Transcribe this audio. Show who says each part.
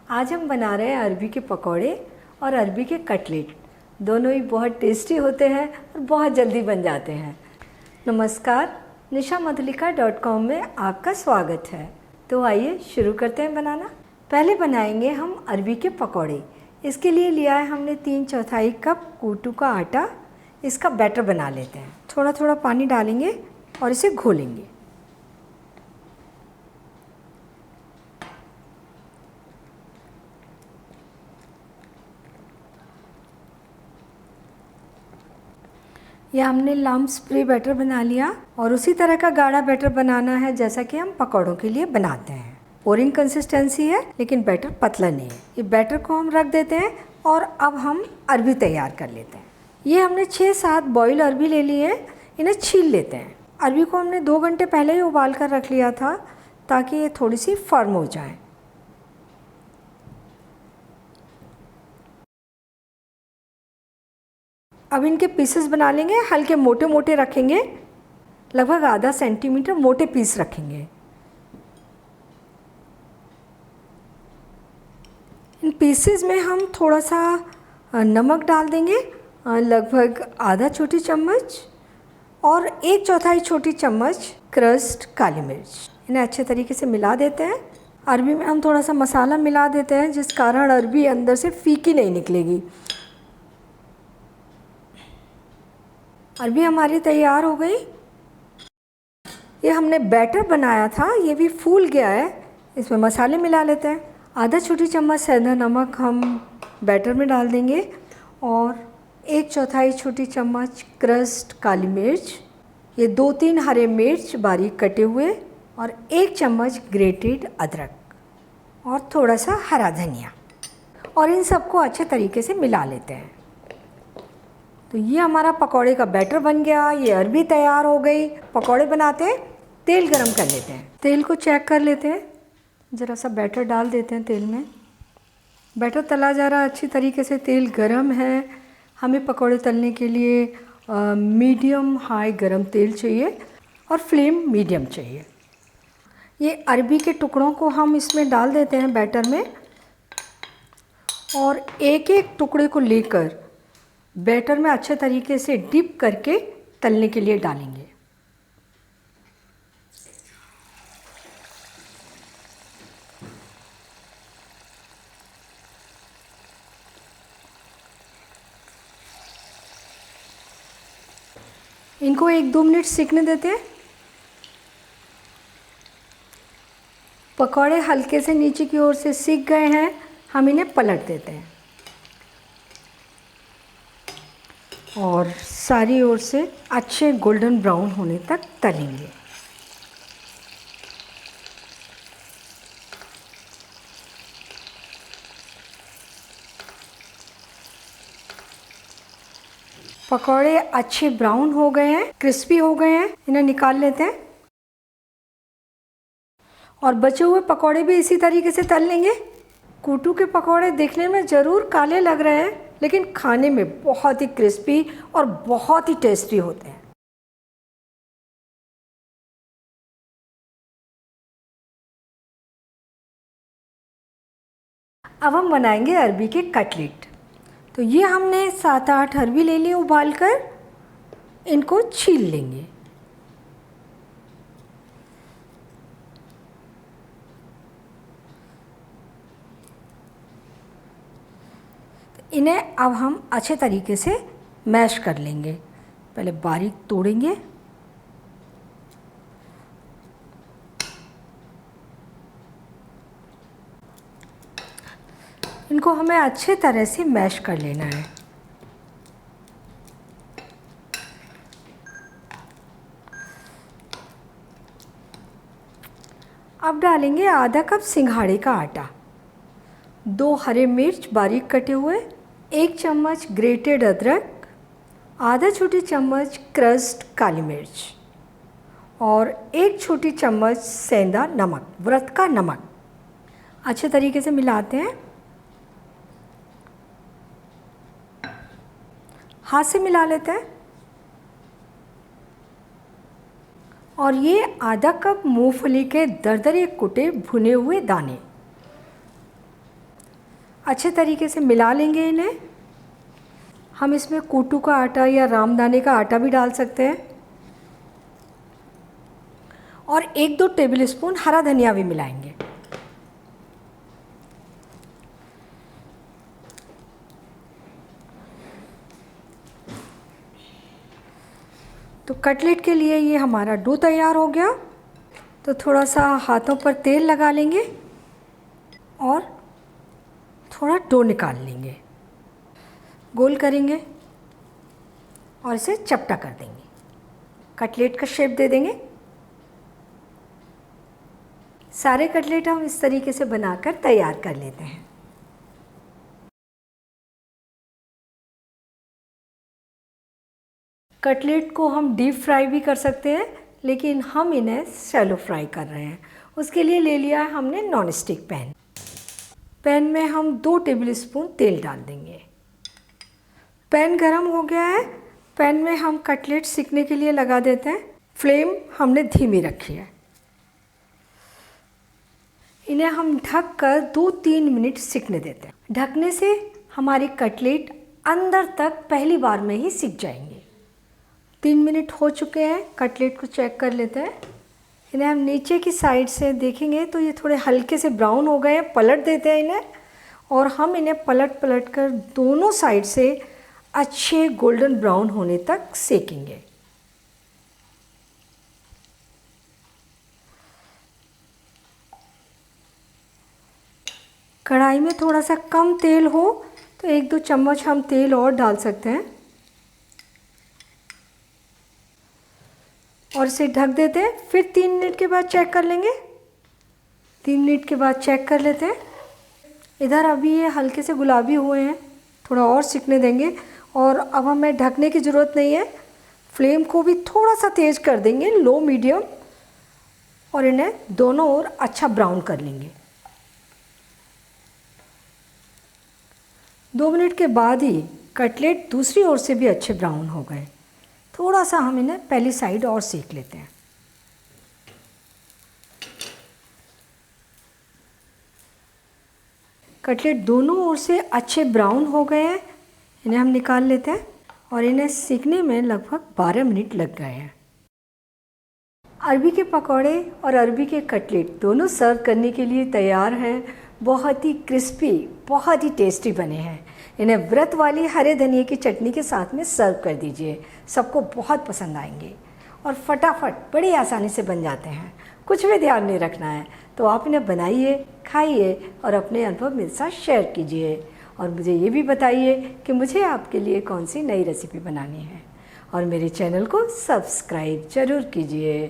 Speaker 1: आज हम बना रहे हैं अरबी के पकौड़े और अरबी के कटलेट। दोनों ही बहुत टेस्टी होते हैं और बहुत जल्दी बन जाते हैं। नमस्कार, nishamadhulika.com में आपका स्वागत है। तो आइए शुरू करते हैं बनाना। पहले बनाएंगे हम अरबी के पकौड़े। इसके लिए लिया है हमने 3/4 कप कूटू का आटा। इसका बैटर बना लेते हैं। थोड़ा थोड़ा पानी डालेंगे और इसे घोलेंगे। यह हमने लम्प स्प्रे बैटर बना लिया और उसी तरह का गाढ़ा बैटर बनाना है जैसा कि हम पकौड़ों के लिए बनाते हैं। पोरिंग कंसिस्टेंसी है लेकिन बैटर पतला नहीं है। ये बैटर को हम रख देते हैं और अब हम अरबी तैयार कर लेते हैं। ये हमने 6-7 बॉयल अरबी ले ली है। इन्हें छील लेते हैं। अरबी को हमने 2 घंटे पहले ही उबाल कर रख लिया था ताकि ये थोड़ी सी फर्म हो जाए। अब इनके पीसेस बना लेंगे। हल्के मोटे मोटे रखेंगे, लगभग आधा सेंटीमीटर मोटे पीस रखेंगे। इन पीसेस में हम थोड़ा सा नमक डाल देंगे, लगभग आधा छोटी चम्मच, और 1/4 छोटी चम्मच क्रश्ड काली मिर्च। इन्हें अच्छे तरीके से मिला देते हैं। अरबी में हम थोड़ा सा मसाला मिला देते हैं जिस कारण अरबी अंदर से फीकी नहीं निकलेगी। अरबी हमारी तैयार हो गई। ये हमने बैटर बनाया था, ये भी फूल गया है। इसमें मसाले मिला लेते हैं। आधा छोटी चम्मच सेंधा नमक हम बैटर में डाल देंगे और 1/4 छोटी चम्मच क्रश्ड काली मिर्च, ये 2-3 हरे मिर्च बारीक कटे हुए, और 1 चम्मच ग्रेटेड अदरक और थोड़ा सा हरा धनिया, और इन सबको अच्छे तरीके से मिला लेते हैं। तो ये हमारा पकौड़े का बैटर बन गया। ये अरबी तैयार हो गई। पकौड़े बनाते हैं, तेल गरम कर लेते हैं। तेल को चेक कर लेते हैं। ज़रा सा बैटर डाल देते हैं तेल में। बैटर तला जा रहा है अच्छी तरीके से, तेल गरम है। हमें पकौड़े तलने के लिए मीडियम हाई गरम तेल चाहिए और फ्लेम मीडियम चाहिए। ये अरबी के टुकड़ों को हम इसमें डाल देते हैं बैटर में, और एक एक टुकड़े को लेकर बैटर में अच्छे तरीके से डिप करके तलने के लिए डालेंगे। इनको 1-2 मिनट सीखने देते हैं। पकौड़े हल्के से नीचे की ओर से सीख गए हैं। हम इन्हें पलट देते हैं और सारी ओर से अच्छे गोल्डन ब्राउन होने तक तलेंगे। पकौड़े अच्छे ब्राउन हो गए हैं, क्रिस्पी हो गए हैं। इन्हें निकाल लेते हैं और बचे हुए पकौड़े भी इसी तरीके से तल लेंगे। कूटू के पकौड़े देखने में ज़रूर काले लग रहे हैं लेकिन खाने में बहुत ही क्रिस्पी और बहुत ही टेस्टी होते हैं। अब हम बनाएंगे अरबी के कटलेट। तो ये हमने 7-8 अरबी ले ली उबाल कर। इनको छील लेंगे। इन्हें अब हम अच्छे तरीके से मैश कर लेंगे। पहले बारीक तोड़ेंगे, इनको हमें अच्छे तरह से मैश कर लेना है। अब डालेंगे आधा कप सिंघाड़े का आटा, 2 हरे मिर्च बारीक कटे हुए, 1 चम्मच ग्रेटेड अदरक, आधा छोटी चम्मच क्रश्ड काली मिर्च, और 1 छोटी चम्मच सेंधा नमक, व्रत का नमक। अच्छे तरीके से मिलाते हैं। हाथ से मिला लेते हैं। और ये आधा कप मूंगफली के दरदरे कुटे भुने हुए दाने, अच्छे तरीके से मिला लेंगे इन्हें। हम इसमें कूटू का आटा या रामदाने का आटा भी डाल सकते हैं और 1-2 टेबलस्पून हरा धनिया भी मिलाएंगे। तो कटलेट के लिए ये हमारा डो तैयार हो गया। तो थोड़ा सा हाथों पर तेल लगा लेंगे और थोड़ा डो निकाल लेंगे, गोल करेंगे और इसे चपटा कर देंगे। कटलेट का शेप दे देंगे। सारे कटलेट हम इस तरीके से बनाकर तैयार कर लेते हैं। कटलेट को हम डीप फ्राई भी कर सकते हैं, लेकिन हम इन्हें शैलो फ्राई कर रहे हैं। उसके लिए ले लिया है हमने नॉन स्टिक पैन। पैन में हम 2 टेबलस्पून तेल डाल देंगे। पैन गरम हो गया है। पैन में हम कटलेट सिकने के लिए लगा देते हैं। फ्लेम हमने धीमी रखी है। इन्हें हम ढक कर 2-3 मिनट सिकने देते हैं। ढकने से हमारे कटलेट अंदर तक पहली बार में ही सिक जाएंगे। 3 मिनट हो चुके हैं। कटलेट को चेक कर लेते हैं। इन्हें हम नीचे की साइड से देखेंगे तो ये थोड़े हल्के से ब्राउन हो गए हैं। पलट देते हैं इन्हें और हम इन्हें पलट पलट कर दोनों साइड से अच्छे गोल्डन ब्राउन होने तक सेकेंगे। कढ़ाई में थोड़ा सा कम तेल हो तो 1-2 चम्मच हम तेल और डाल सकते हैं और इसे ढक देते हैं। फिर 3 मिनट के बाद चेक कर लेंगे। 3 मिनट के बाद चेक कर लेते हैं। इधर अभी ये हल्के से गुलाबी हुए हैं, थोड़ा और सिकने देंगे। और अब हमें ढकने की ज़रूरत नहीं है। फ्लेम को भी थोड़ा सा तेज़ कर देंगे, लो मीडियम, और इन्हें दोनों ओर अच्छा ब्राउन कर लेंगे। 2 मिनट के बाद ही कटलेट दूसरी ओर से भी अच्छे ब्राउन हो गए। थोड़ा सा हम इन्हें पहली साइड और सेक लेते हैं। कटलेट दोनों ओर से अच्छे ब्राउन हो गए हैं। इन्हें हम निकाल लेते हैं और इन्हें सेकने में लगभग 12 मिनट लग गए हैं। अरबी के पकौड़े और अरबी के कटलेट दोनों सर्व करने के लिए तैयार हैं। बहुत ही क्रिस्पी, बहुत ही टेस्टी बने हैं। इन्हें व्रत वाली हरे धनिए की चटनी के साथ में सर्व कर दीजिए। सबको बहुत पसंद आएंगे और फटाफट बड़ी आसानी से बन जाते हैं। कुछ भी ध्यान नहीं रखना है, तो आप इन्हें बनाइए, खाइए और अपने अनुभव मेरे साथ शेयर कीजिए। और मुझे ये भी बताइए कि मुझे आपके लिए कौन सी नई रेसिपी बनानी है। और मेरे चैनल को सब्सक्राइब ज़रूर कीजिए।